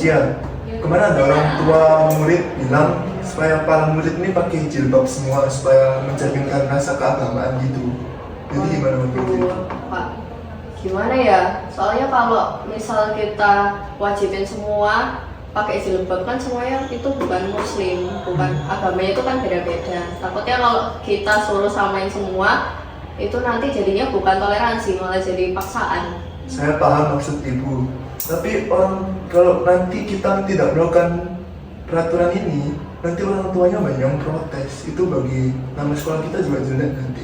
Cia, kemarin ada orang tua murid bilang supaya para murid ini pakai jilbab semua supaya mencerminkan rasa keagamaan gitu. Jadi gimana menurut itu? Pak, gimana ya? Soalnya kalau misal kita wajibin semua pakai jilbab kan semuanya itu bukan muslim, bukan agamanya itu kan beda-beda. Takutnya kalau kita suruh samain semua itu nanti jadinya bukan toleransi, malah jadi paksaan. Saya paham maksud ibu, tapi kalau nanti kita tidak melakukan peraturan ini, nanti orang tuanya banyak yang protes. Itu bagi nama sekolah kita juga jelek nanti.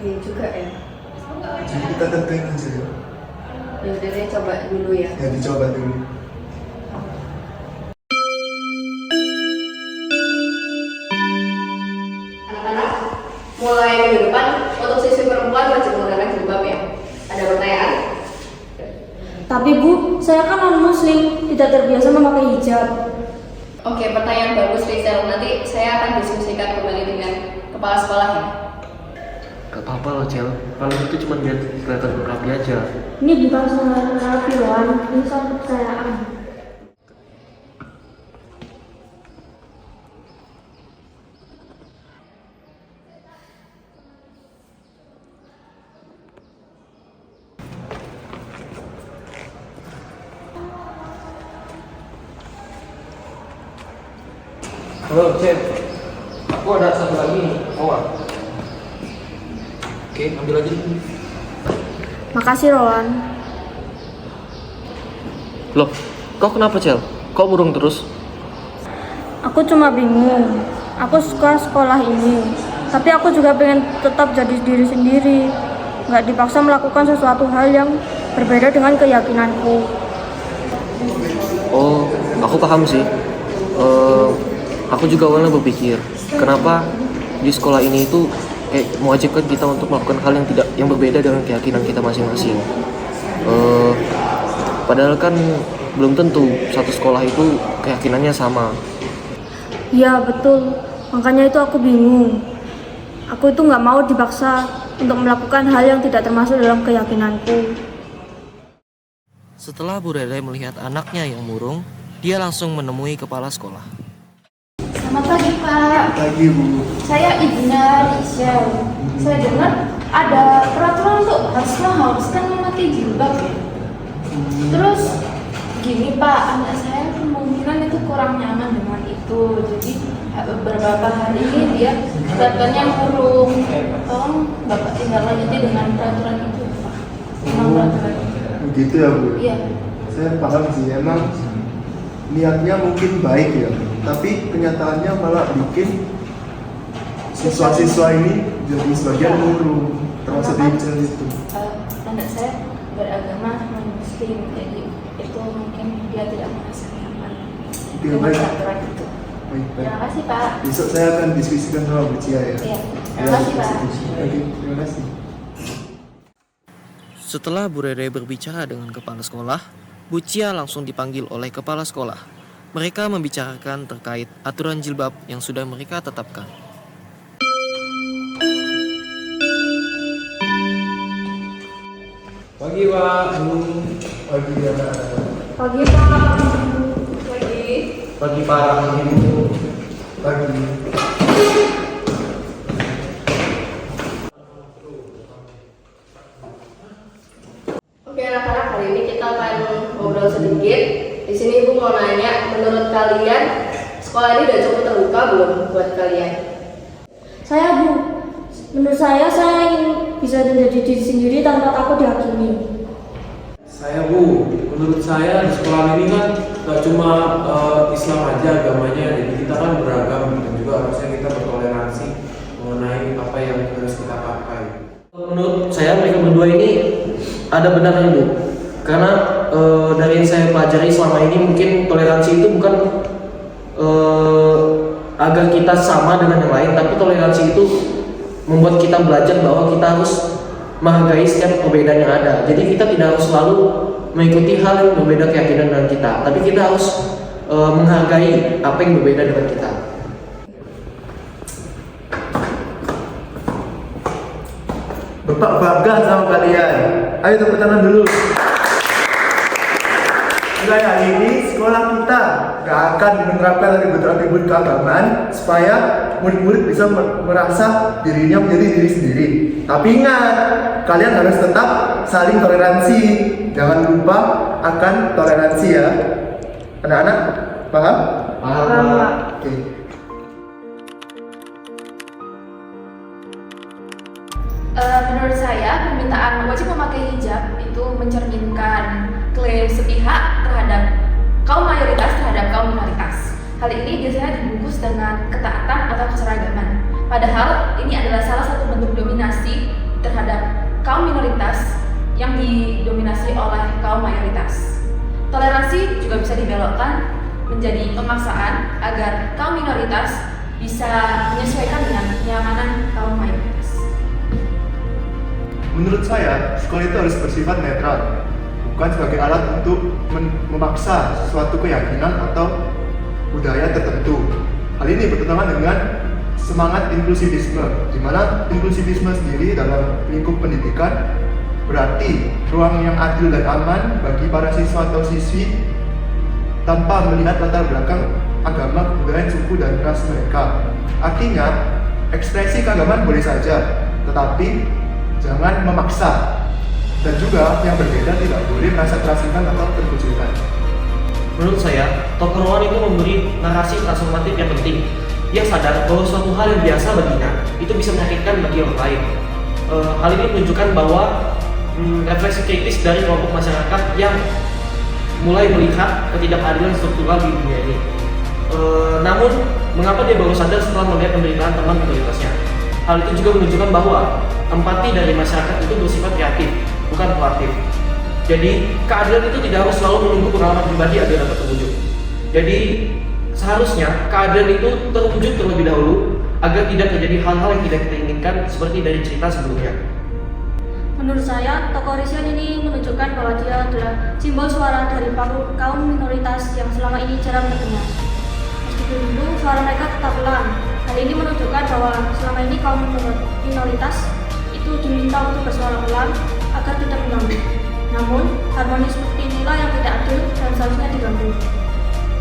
Iya juga ya. Jadi kita tentuin aja ya. Ya udah deh, coba dulu ya. Ya dicoba dulu. Anak-anak, mulai minggu depan untuk siswi perempuan wajib menggunakan jilbab ya. Ada pertanyaan? Tapi Bu, saya kan non-muslim, tidak terbiasa memakai hijab. Oke, pertanyaan bagus Rizal. Nanti saya akan diskusikan kembali dengan kepala sekolah ya. Gak apa-apa loh Cel, kalau itu cuma biar kelihatan rapi aja. Ini bukan soal rapi, Wan, ini soal kepercayaan. Halo Cel, aku ada satu lagi nih, mau gak? Oke, ambil aja. Makasih, Rowan. Loh, kau kenapa Cel? Kau murung terus? Aku cuma bingung. Aku suka sekolah ini, tapi aku juga pengen tetap jadi diri sendiri. Nggak dipaksa melakukan sesuatu hal yang berbeda dengan keyakinanku. Oh, aku paham sih. Aku juga awalnya berpikir, kenapa di sekolah ini itu mewajibkan kita untuk melakukan hal yang berbeda dengan keyakinan kita masing-masing. Padahal kan belum tentu satu sekolah itu keyakinannya sama. Iya, betul. Makanya itu aku bingung. Aku itu nggak mau dipaksa untuk melakukan hal yang tidak termasuk dalam keyakinanku. Setelah Bu Rere melihat anaknya yang murung, dia langsung menemui kepala sekolah. Selamat pagi Pak, Pagi Bu. saya ibunya Risha. Saya dengar ada peraturan untuk haruskan memakai jilbab ya. Terus gini Pak, anak saya kemungkinan itu kurang nyaman dengan itu. Jadi beberapa hari ini dia kelihatannya murung. Tolong Bapak tindak lanjuti dengan peraturan itu Pak. Peraturan. Begitu ya Bu? Iya. Saya paham sih, emang niatnya mungkin baik ya, tapi kenyataannya malah bikin siswa-siswa ini jadi sebagian murung, termasuk di channel itu. Anak saya beragama non-muslim, jadi itu mungkin dia tidak merasa nyaman dengan baik. peraturan itu. Baik. Terima kasih Pak. Besok saya akan diskusikan sama Bu Cia ya. Iya, terima kasih Pak. Oke, terima kasih. Setelah Bu Rere berbicara dengan kepala sekolah, Bu Cia langsung dipanggil oleh kepala sekolah. Mereka membicarakan terkait aturan jilbab yang sudah mereka tetapkan. Pagi Pak. Pagi ya. Pagi, Pak. Lagi. Pagi Pak. Pagi. Oke anak-anak, hari ini kita akan ngobrol sedikit. Di sini Ibu mau nanya, menurut kalian sekolah ini udah cukup terbuka belum buat kalian? Saya, Bu. Menurut saya ingin bisa menjadi diri sendiri tanpa takut dihakimi. Saya Bu, menurut saya di sekolah ini kan gak cuma Islam aja agamanya, jadi kita kan beragam dan juga harusnya kita bertoleransi mengenai apa yang harus kita pakai. Menurut saya mereka berdua ini ada benarnya Bu, karena dari yang saya pelajari selama ini mungkin toleransi itu bukan agar kita sama dengan yang lain, tapi toleransi itu membuat kita belajar bahwa kita harus menghargai setiap perbedaan yang ada. Jadi kita tidak harus selalu mengikuti hal yang berbeda keyakinan dengan kita, tapi kita harus menghargai apa yang berbeda dengan kita. Bapak bangga sama kalian. Ayo tepuk tangan dulu. mulai hari ini sekolah kita gak akan menerapkan atribut-atribut keagamaan supaya murid-murid bisa merasa dirinya menjadi diri sendiri. Tapi ingat, kalian harus tetap saling toleransi. Jangan lupa akan toleransi ya. Anak-anak, paham? Paham. Oke. Menurut saya, permintaan wajib memakai hijab itu mencerminkan klaim sepihak terhadap kaum mayoritas terhadap kaum minoritas. Hal ini biasanya dibungkus dengan ketaatan atau keseragaman. Padahal ini adalah salah satu bentuk dominasi terhadap kaum minoritas yang didominasi oleh kaum mayoritas. Toleransi juga bisa dibelokkan menjadi pemaksaan agar kaum minoritas bisa menyesuaikan dengan kenyamanan kaum mayoritas. Menurut saya, sekolah itu harus bersifat netral, bukan sebagai alat untuk memaksa suatu keyakinan atau budaya tertentu. Hal ini bertentangan dengan semangat inklusivisme, di mana inklusivisme sendiri dalam lingkup pendidikan berarti ruang yang adil dan aman bagi para siswa atau siswi tanpa melihat latar belakang agama, kebudayaan, suku, dan ras mereka. Artinya, ekspresi keagamaan boleh saja, tetapi jangan memaksa, dan juga yang berbeda tidak boleh merasa terasingkan atau terkucilkan. Menurut saya, tokoh Rowan itu memberi narasi transformatif yang penting. Ia sadar bahwa suatu hal yang biasa baginya itu bisa menyakitkan bagi orang lain. Hal ini menunjukkan bahwa refleksi kritis dari kelompok masyarakat yang mulai melihat ketidakadilan struktural di dunia ini. Namun, mengapa dia baru sadar setelah melihat penderitaan teman minoritasnya? Hal itu juga menunjukkan bahwa empati dari masyarakat itu bersifat kreatif, bukan proaktif. Jadi, keadilan itu tidak harus selalu menunggu pengalaman pribadi agar dapat terwujud. Jadi, seharusnya keadilan itu terwujud terlebih dahulu agar tidak terjadi hal-hal yang tidak kita inginkan seperti dari cerita sebelumnya. Menurut saya, tokoh Risian ini menunjukkan bahwa dia adalah simbol suara dari kaum minoritas yang selama ini jarang terdengar. Meskipun dulu suara mereka tetap pelan. Hal ini menunjukkan bahwa selama ini kaum minoritas itu diminta untuk bersuara pelan agar tidak mengganggu. Namun, harmoni seperti inilah yang tidak adil dan seharusnya diganggu.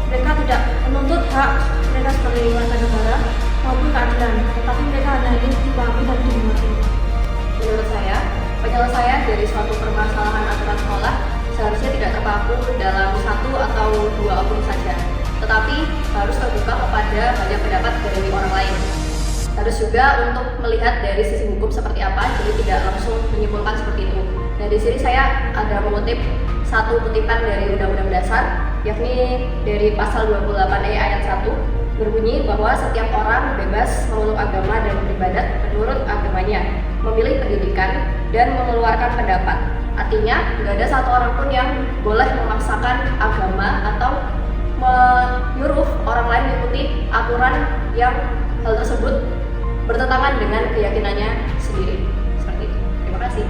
Mereka tidak menuntut hak mereka sebagai warga negara maupun keadilan, tetapi mereka hanya ingin dipahami dan dihormati. Menurut saya, penyelesaian dari suatu permasalahan aturan sekolah seharusnya tidak terpaku dalam satu atau dua oknum saja, tetapi harus terbuka kepada banyak pendapat dari orang lain. Harus juga untuk melihat dari sisi hukum seperti apa, jadi tidak langsung menyimpulkan seperti itu. Nah, di sini saya ada mengutip satu kutipan dari Undang-Undang Dasar, yakni dari pasal 28E ayat 1, berbunyi bahwa setiap orang bebas memeluk agama dan beribadat menurut agamanya, memilih pendidikan, dan mengeluarkan pendapat. Artinya, nggak ada satu orang pun yang boleh memaksakan agama atau menyuruh orang lain mengikuti aturan yang hal tersebut bertentangan dengan keyakinannya sendiri. Seperti itu. Terima kasih.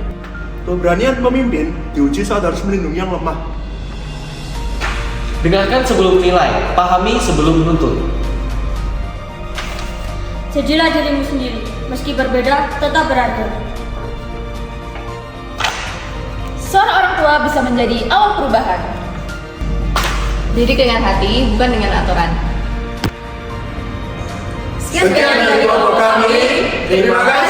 Keberanian pemimpin diuji saat harus melindungi yang lemah. Dengarkan sebelum menilai, pahami sebelum menuntut. Jadilah dirimu sendiri, meski berbeda, tetap berharga. Seorang orang tua bisa menjadi awal perubahan. Didik dengan hati, bukan dengan aturan. Sekian dari kelompok kami. Terima kasih.